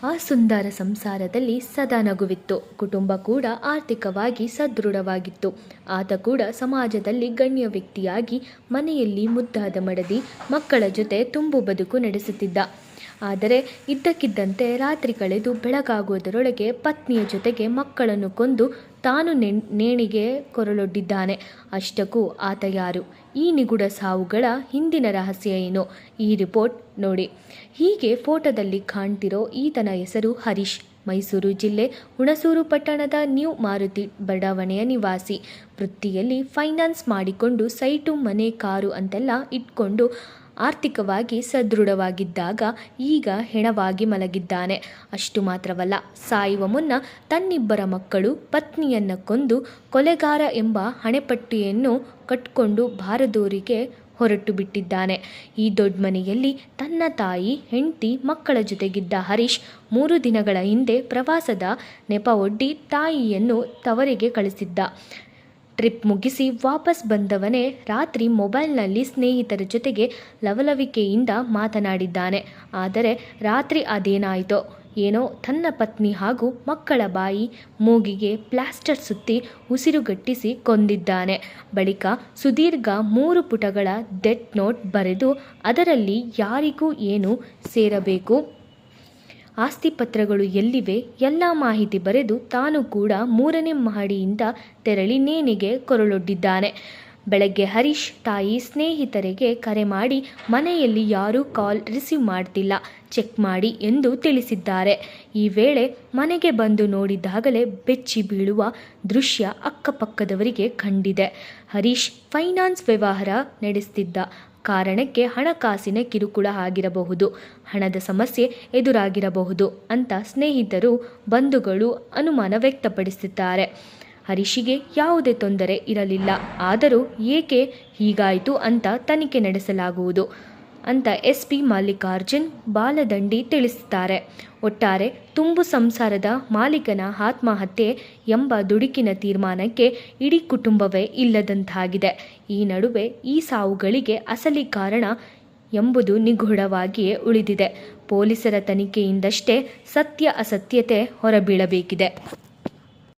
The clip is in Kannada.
ಆ ಸುಂದರ ಸಂಸಾರದಲ್ಲಿ ಸದಾ ನಗುವಿತ್ತು. ಕುಟುಂಬ ಕೂಡ ಆರ್ಥಿಕವಾಗಿ ಸದೃಢವಾಗಿತ್ತು. ಆತ ಕೂಡ ಸಮಾಜದಲ್ಲಿ ಗಣ್ಯ ವ್ಯಕ್ತಿಯಾಗಿ ಮನೆಯಲ್ಲಿ ಮುದ್ದಾದ ಮಡದಿ ಮಕ್ಕಳ ಜೊತೆ ತುಂಬು ಬದುಕು ನಡೆಸುತ್ತಿದ್ದ. ಆದರೆ ಇದ್ದಕ್ಕಿದ್ದಂತೆ ರಾತ್ರಿ ಕಳೆದು ಬೆಳಗಾಗುವುದರೊಳಗೆ ಪತ್ನಿಯ ಜೊತೆಗೆ ಮಕ್ಕಳನ್ನು ಕೊಂದು ತಾನು ನೇಣಿಗೆ ಕೊರಳೊಡ್ಡಿದ್ದಾನೆ. ಅಷ್ಟಕ್ಕೂ ಆತ ಯಾರು? ಈ ನಿಗೂಢ ಸಾವುಗಳ ಹಿಂದಿನ ರಹಸ್ಯ ಏನು? ಈ ರಿಪೋರ್ಟ್ ನೋಡಿ. ಹೀಗೆ ಫೋಟೋದಲ್ಲಿ ಕಾಣ್ತಿರೋ ಈತನ ಹೆಸರು ಹರೀಶ್. ಮೈಸೂರು ಜಿಲ್ಲೆ ಹುಣಸೂರು ಪಟ್ಟಣದ ನ್ಯೂ ಮಾರುತಿ ಬಡಾವಣೆಯ ನಿವಾಸಿ. ವೃತ್ತಿಯಲ್ಲಿ ಫೈನಾನ್ಸ್ ಮಾಡಿಕೊಂಡು ಸೈಟು ಮನೆ ಕಾರು ಅಂತೆಲ್ಲ ಇಟ್ಕೊಂಡು ಆರ್ಥಿಕವಾಗಿ ಸದೃಢವಾಗಿದ್ದಾಗ ಈಗ ಹೆಣವಾಗಿ ಮಲಗಿದ್ದಾನೆ. ಅಷ್ಟು ಮಾತ್ರವಲ್ಲ, ಸಾಯುವ ಮುನ್ನ ತನ್ನಿಬ್ಬರ ಮಕ್ಕಳು ಪತ್ನಿಯನ್ನು ಕೊಂದು ಕೊಲೆಗಾರ ಎಂಬ ಹಣೆಪಟ್ಟಿಯನ್ನು ಕಟ್ಟಿಕೊಂಡು ಬಾರದೂರಿಗೆ ಹೊರಟು ಬಿಟ್ಟಿದ್ದಾನೆ. ಈ ದೊಡ್ಡ ಮನೆಯಲ್ಲಿ ತನ್ನ ತಾಯಿ, ಹೆಂಡತಿ, ಮಕ್ಕಳ ಜೊತೆಗಿದ್ದ ಹರೀಶ್ 3 ದಿನಗಳ ಹಿಂದೆ ಪ್ರವಾಸದ ನೆಪ ಒಡ್ಡಿ ತಾಯಿಯನ್ನು ತವರಿಗೆ ಕಳಿಸಿದ್ದ. ಟ್ರಿಪ್ ಮುಗಿಸಿ ವಾಪಸ್ ಬಂದವನೇ ರಾತ್ರಿ ಮೊಬೈಲ್ನಲ್ಲಿ ಸ್ನೇಹಿತರ ಜೊತೆಗೆ ಲವಲವಿಕೆಯಿಂದ ಮಾತನಾಡಿದ್ದಾನೆ. ಆದರೆ ರಾತ್ರಿ ಅದೇನಾಯಿತೋ ಏನೋ ತನ್ನ ಪತ್ನಿ ಹಾಗೂ ಮಕ್ಕಳ ಬಾಯಿ ಮೂಗಿಗೆ ಪ್ಲಾಸ್ಟರ್ ಸುತ್ತಿ ಉಸಿರುಗಟ್ಟಿಸಿ ಕೊಂದಿದ್ದಾನೆ. ಬಳಿಕ ಸುದೀರ್ಘ 3 ಪುಟಗಳ ಡೆತ್ ನೋಟ್ ಬರೆದು ಅದರಲ್ಲಿ ಯಾರಿಗೂ ಏನು ಸೇರಬೇಕು, ಆಸ್ತಿ ಪತ್ರಗಳು ಎಲ್ಲಿವೆ ಎಲ್ಲ ಮಾಹಿತಿ ಬರೆದು ತಾನು ಕೂಡ 3ನೇ ಮಹಡಿಯಿಂದ ತೆರಳಿ ನೇಣಿಗೆ ಕೊರಳೊಡ್ಡಿದ್ದಾನೆ. ಬೆಳಗ್ಗೆ ಹರೀಶ್ ತಾಯಿ ಸ್ನೇಹಿತರಿಗೆ ಕರೆ ಮಾಡಿ ಮನೆಯಲ್ಲಿ ಯಾರೂ ಕಾಲ್ ರಿಸೀವ್ ಮಾಡ್ತಿಲ್ಲ, ಚೆಕ್ ಮಾಡಿ ಎಂದು ತಿಳಿಸಿದ್ದಾರೆ. ಈ ವೇಳೆ ಮನೆಗೆ ಬಂದು ನೋಡಿದಾಗಲೇ ಬೆಚ್ಚಿ ಬೀಳುವ ದೃಶ್ಯ ಅಕ್ಕಪಕ್ಕದವರಿಗೆ ಕಂಡಿದೆ. ಹರೀಶ್ ಫೈನಾನ್ಸ್ ವ್ಯವಹಾರ ನಡೆಸುತ್ತಿದ್ದ ಕಾರಣಕ್ಕೆ ಹಣಕಾಸಿನ ಕಿರುಕುಳ ಆಗಿರಬಹುದು, ಹಣದ ಸಮಸ್ಯೆ ಎದುರಾಗಿರಬಹುದು ಅಂತ ಸ್ನೇಹಿತರು, ಬಂಧುಗಳು ಅನುಮಾನ ವ್ಯಕ್ತಪಡಿಸಿದ್ದಾರೆ. ಹರೀಶಿಗೆ ಯಾವುದೇ ತೊಂದರೆ ಇರಲಿಲ್ಲ, ಆದರೂ ಏಕೆ ಹೀಗಾಯಿತು ಅಂತ ತನಿಖೆ ನಡೆಸಲಾಗುವುದು ಅಂತ SP ಮಲ್ಲಿಕಾರ್ಜುನ್ ಬಾಲದಂಡಿ ತಿಳಿಸಿದ್ದಾರೆ. ಒಟ್ಟಾರೆ ತುಂಬು ಸಂಸಾರದ ಮಾಲೀಕನ ಆತ್ಮಹತ್ಯೆ ಎಂಬ ದುಡುಕಿನ ತೀರ್ಮಾನಕ್ಕೆ ಇಡೀ ಕುಟುಂಬವೇ ಇಲ್ಲದಂತಾಗಿದೆ. ಈ ನಡುವೆ ಈ ಸಾವುಗಳಿಗೆ ಅಸಲಿ ಕಾರಣ ಎಂಬುದು ನಿಗೂಢವಾಗಿಯೇ ಉಳಿದಿದೆ. ಪೊಲೀಸರ ತನಿಖೆಯಿಂದಷ್ಟೇ ಸತ್ಯ ಅಸತ್ಯತೆ ಹೊರಬೀಳಬೇಕಿದೆ.